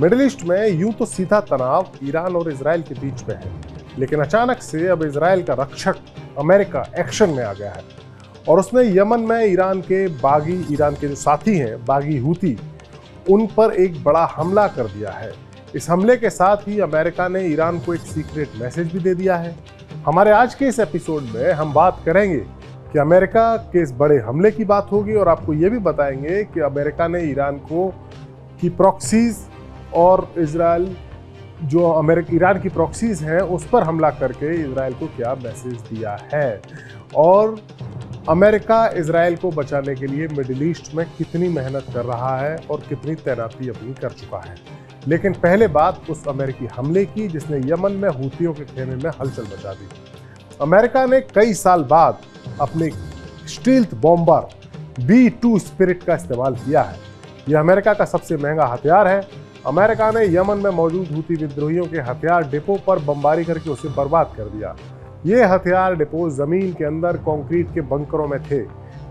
Middle east में यूं तो सीधा तनाव ईरान और इजराइल के बीच में है, लेकिन अचानक से अब इजराइल का रक्षक अमेरिका एक्शन में आ गया है और उसने यमन में ईरान के जो साथी हैं बागी हूती, उन पर एक बड़ा हमला कर दिया है। इस हमले के साथ ही अमेरिका ने ईरान को एक सीक्रेट मैसेज भी दे दिया है। हमारे आज के इस एपिसोड में हम बात करेंगे कि अमेरिका के इस बड़े हमले की बात होगी और आपको ये भी बताएंगे कि अमेरिका ने ईरान की प्रॉक्सीज और ईरान की प्रॉक्सीज हैं उस पर हमला करके इजराइल को क्या मैसेज दिया है और अमेरिका इजराइल को बचाने के लिए मिडिल ईस्ट में कितनी मेहनत कर रहा है और कितनी तैनाती अपनी कर चुका है। लेकिन पहले बात उस अमेरिकी हमले की जिसने यमन में हूतियों के खेमे में हलचल मचा दी। अमेरिका ने कई साल बाद अपने स्टील्थ बॉम्बर B-2 स्पिरिट का इस्तेमाल किया है। यह अमेरिका का सबसे महंगा हथियार है। अमेरिका ने यमन में मौजूद हूती विद्रोहियों के हथियार डिपो पर बमबारी करके उसे बर्बाद कर दिया। ये हथियार डिपो जमीन के अंदर कंक्रीट के बंकरों में थे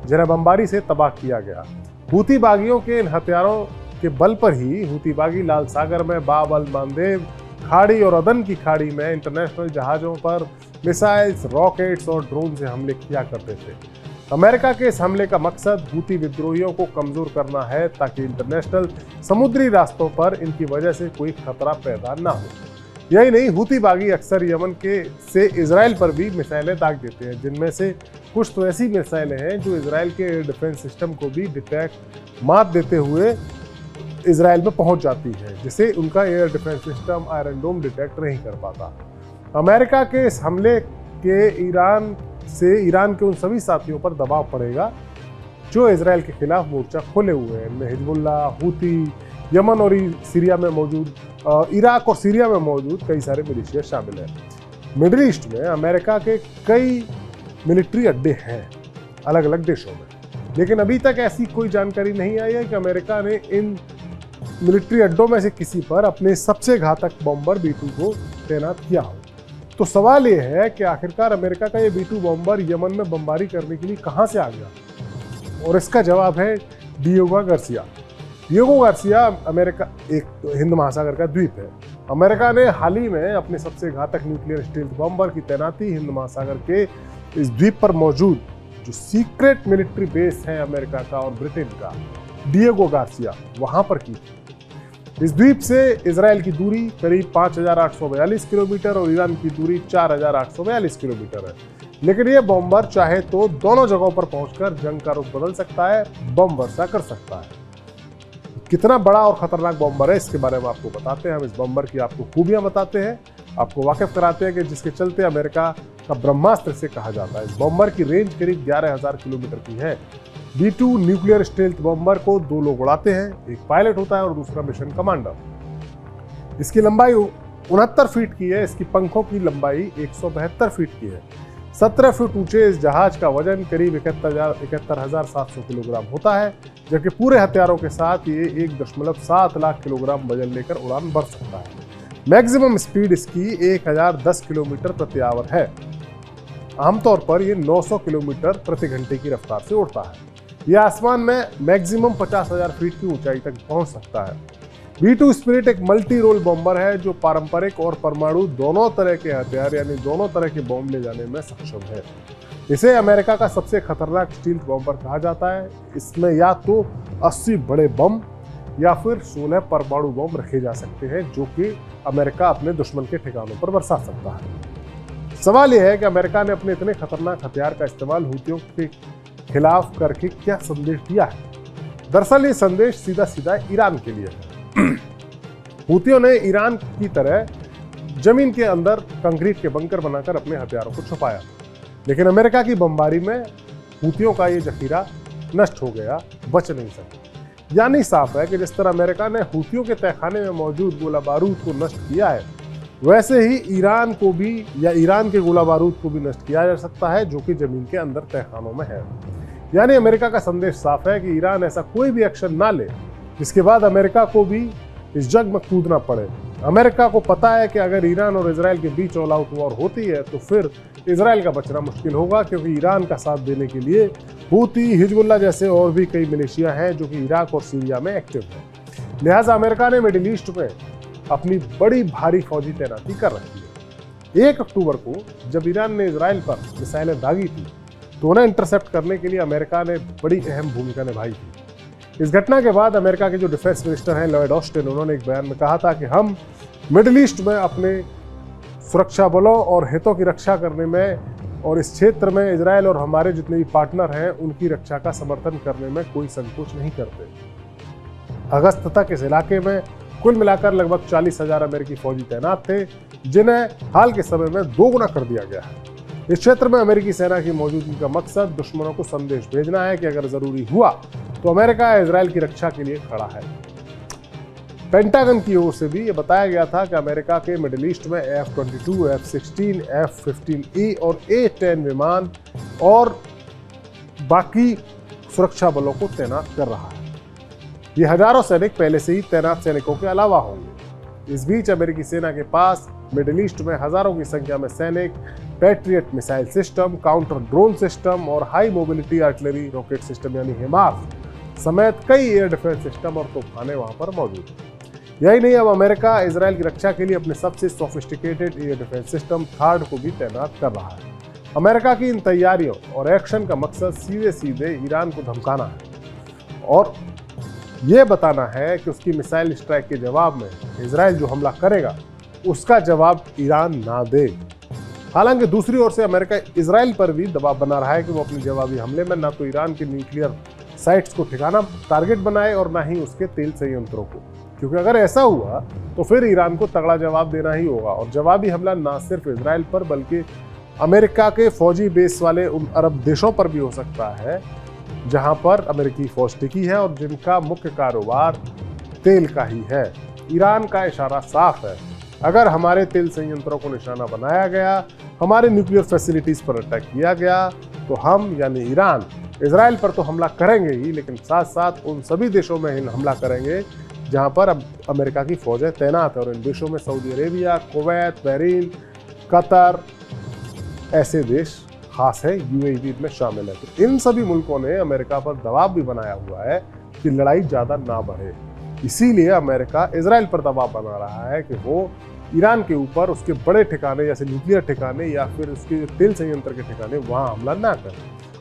जिन्हें बमबारी से तबाह किया गया। हूती बागियों के इन हथियारों के बल पर ही हूती बागी लाल सागर में बाब अल मांदेब खाड़ी और अदन की खाड़ी में इंटरनेशनल जहाजों पर मिसाइल्स, रॉकेट्स और ड्रोन से हमले किया करते थे। अमेरिका के इस हमले का मकसद हूती विद्रोहियों को कमजोर करना है ताकि इंटरनेशनल समुद्री रास्तों पर इनकी वजह से कोई खतरा पैदा ना हो। यही नहीं, हूती बागी अक्सर यमन से इजराइल पर भी मिसाइलें दाग देते हैं, जिनमें से कुछ तो ऐसी मिसाइलें हैं जो इजराइल के एयर डिफेंस सिस्टम को भी मात देते हुए इजराइल में पहुंच जाती है, जिसे उनका एयर डिफेंस सिस्टम आयरन डोम डिटेक्ट नहीं कर पाता। अमेरिका के इस हमले के ईरान के उन सभी साथियों पर दबाव पड़ेगा जो इजराइल के खिलाफ मोर्चा खोले हुए हैं। इनमें हिजबुल्लाह, हूती, यमन और इराक और सीरिया में मौजूद कई सारे मिलिशिया शामिल हैं। मिडिल ईस्ट में अमेरिका के कई मिलिट्री अड्डे हैं अलग अलग देशों में, लेकिन अभी तक ऐसी कोई जानकारी नहीं आई है कि अमेरिका ने इन मिलिट्री अड्डों में से किसी पर अपने सबसे घातक बॉम्बर B-2 को तैनात किया हो। तो सवाल ये है कि आखिरकार अमेरिका का ये B-2 बॉम्बर यमन में बमबारी करने के लिए कहां से आ गया, और इसका जवाब है Diego Garcia. Diego Garcia America एक हिंद महासागर का द्वीप है। अमेरिका ने हाल ही में अपने सबसे घातक न्यूक्लियर स्टील्थ बॉम्बर की तैनाती हिंद महासागर के इस द्वीप पर मौजूद जो सीक्रेट मिलिट्री बेस है अमेरिका का और ब्रिटेन का, डिएगो गार्सिया, वहां पर की थी। इस द्वीप से इजराइल की दूरी करीब 5,842 किलोमीटर और ईरान की दूरी 4,842 किलोमीटर है। लेकिन ये बॉम्बर चाहे तो दोनों जगहों पर पहुंचकर जंग का रुख बदल सकता है, बम वर्षा कर सकता है। कितना बड़ा और खतरनाक बॉम्बर है इसके बारे में आपको बताते हैं। हम इस बॉम्बर की आपको खूबियां बताते हैं, आपको वाकिफ कराते हैं कि जिसके चलते अमेरिका का ब्रह्मास्त्र से कहा जाता है। इस बॉम्बर की रेंज करीब 11,000 किलोमीटर की है। B-2 न्यूक्लियर स्टेल्थ बॉम्बर को 2 लोग उड़ाते हैं, एक पायलट होता है और दूसरा मिशन कमांडर। इसकी लंबाई 69 फीट की है। इसकी पंखों की लंबाई 172 फीट की है। 17 फीट ऊंचे इस जहाज का वजन करीब 71,700 किलोग्राम होता है, जबकि पूरे हथियारों के साथ ये 1.7 लाख किलोग्राम वजन लेकर उड़ान भर सकता है। मैक्सिमम स्पीड इसकी 1010 किलोमीटर प्रति आवर है। आमतौर पर ये 900 किलोमीटर प्रति घंटे की रफ्तार से उड़ता है। यह आसमान में मैक्सिमम 50,000 फीट की ऊंचाई तक पहुंच सकता है। B-2 स्पिरिट एक मल्टी रोल बॉम्बर है जो पारंपरिक और परमाणु दोनों तरह के हथियार यानी दोनों तरह के बॉम्ब ले जाने में सक्षम है। इसे अमेरिका का सबसे खतरनाक स्टील्थ बॉम्बर कहा जाता है। इसमें या तो 80 बड़े बम या फिर 16 परमाणु बम रखे जा सकते हैं जो कि अमेरिका अपने दुश्मन के ठिकानों पर बरसा सकता है। सवाल यह है कि अमेरिका ने अपने इतने खतरनाक हथियार का इस्तेमाल हूतियों के खिलाफ करके क्या संदेश दिया है। दरअसल ये संदेश सीधा सीधा ईरान के लिए है। हूतियों ने ईरान की तरह जमीन के अंदर कंक्रीट के बंकर बनाकर अपने हथियारों को छुपाया, लेकिन अमेरिका की बमबारी में हूतियों का ये जखीरा नष्ट हो गया, बच नहीं सका। यानी साफ है कि जिस तरह अमेरिका ने हूतियों के तहखाने में मौजूद गोला बारूद को नष्ट किया है, वैसे ही ईरान के गोला बारूद को भी नष्ट किया जा सकता है जो कि जमीन के अंदर तहखानों में है। यानी अमेरिका का संदेश साफ है कि ईरान ऐसा कोई भी एक्शन ना ले जिसके बाद अमेरिका को भी इस जंग में कूदना पड़े। अमेरिका को पता है कि अगर ईरान और इजराइल के बीच ऑल आउट वॉर होती है तो फिर इजराइल का बचना मुश्किल होगा, क्योंकि ईरान का साथ देने के लिए हूती, हिजबुल्लाह जैसे और भी कई मिलिशिया हैं जो कि इराक और सीरिया में एक्टिव हैं। लिहाजा अमेरिका ने मिडिल ईस्ट में अपनी बड़ी भारी फौजी तैनाती कर रखी है। 1 अक्टूबर को जब ईरान ने इजराइल पर मिसाइलें दागी थी तो उन्हें इंटरसेप्ट करने के लिए अमेरिका ने बड़ी अहम भूमिका निभाई थी। इस घटना के बाद अमेरिका के जो डिफेंस मिनिस्टर हैं लॉयड ऑस्टिन, उन्होंने एक बयान में कहा था कि हम मिडिल ईस्ट में अपने सुरक्षा बलों और हितों की रक्षा करने में और इस क्षेत्र में इजराइल और हमारे जितने भी पार्टनर हैं उनकी रक्षा का समर्थन करने में कोई संकोच नहीं करते। अगस्त तक इस इलाके में कुल मिलाकर लगभग 40,000 अमेरिकी फौजी तैनात थे, जिन्हें हाल के समय में 2 गुना कर दिया गया है। इस क्षेत्र में अमेरिकी सेना की मौजूदगी का मकसद दुश्मनों को संदेश भेजना है कि अगर जरूरी हुआ तो अमेरिका इजराइल की रक्षा के लिए खड़ा है। पेंटागन की ओर से भी यह बताया गया था कि अमेरिका के मिडिल ईस्ट में F-22, F-16, F-15E और A-10 विमान और बाकी सुरक्षा बलों को तैनात कर रहा है। ये हजारों सैनिक पहले से ही तैनात सैनिकों के अलावा होंगे। इस बीच अमेरिकी सेना के पास मिडिल ईस्ट में हजारों की संख्या में सैनिक, patriot missile system, counter drone system और high mobility artillery rocket system यानी हिमार्स समेत कई एयर डिफेंस सिस्टम और तोपखाने वहां पर मौजूद हैं। यही नहीं, अब अमेरिका इजराइल की रक्षा के लिए अपने सबसे sophisticated air defence system third को भी तैनात कर रहा है। अमेरिका की इन तैयारियों और एक्शन का मकसद सीधे सीधे ईरान को धमकाना है और ये बताना है कि उसकी मिसाइल स्ट्राइक के जवाब में इजराइल जो हमला करेगा उसका जवाब ईरान ना दे। हालांकि दूसरी ओर से अमेरिका इजराइल पर भी दबाव बना रहा है कि वो अपने जवाबी हमले में ना तो ईरान के न्यूक्लियर साइट्स को ठिकाना टारगेट बनाए और ना ही उसके तेल संयंत्रों को, क्योंकि अगर ऐसा हुआ तो फिर ईरान को तगड़ा जवाब देना ही होगा। और जवाबी हमला ना सिर्फ इजराइल पर बल्कि अमेरिका के फौजी बेस वाले उन अरब देशों पर भी हो सकता है जहां पर अमेरिकी फौज टिकी है और जिनका मुख्य कारोबार तेल का ही है। ईरान का इशारा साफ है, अगर हमारे तेल संयंत्रों को निशाना बनाया गया, हमारे न्यूक्लियर फैसिलिटीज पर अटैक किया गया तो हम यानी ईरान इजराइल पर तो हमला करेंगे ही, लेकिन साथ साथ उन सभी देशों में हमला करेंगे जहां पर अब अमेरिका की फौजें तैनात है। और इन देशों में Saudi Arabia, Kuwait, Bahrain, Qatar ऐसे देश खास है, UAE में शामिल है। तो इन सभी मुल्कों ने अमेरिका पर दबाव भी बनाया हुआ है कि लड़ाई ज़्यादा ना बढ़े। इसीलिए अमेरिका इजराइल पर दबाव बना रहा है कि वो ईरान के ऊपर उसके बड़े ठिकाने जैसे न्यूक्लियर ठिकाने या फिर उसके तेल संयंत्र के ठिकाने वहाँ हमला ना करे।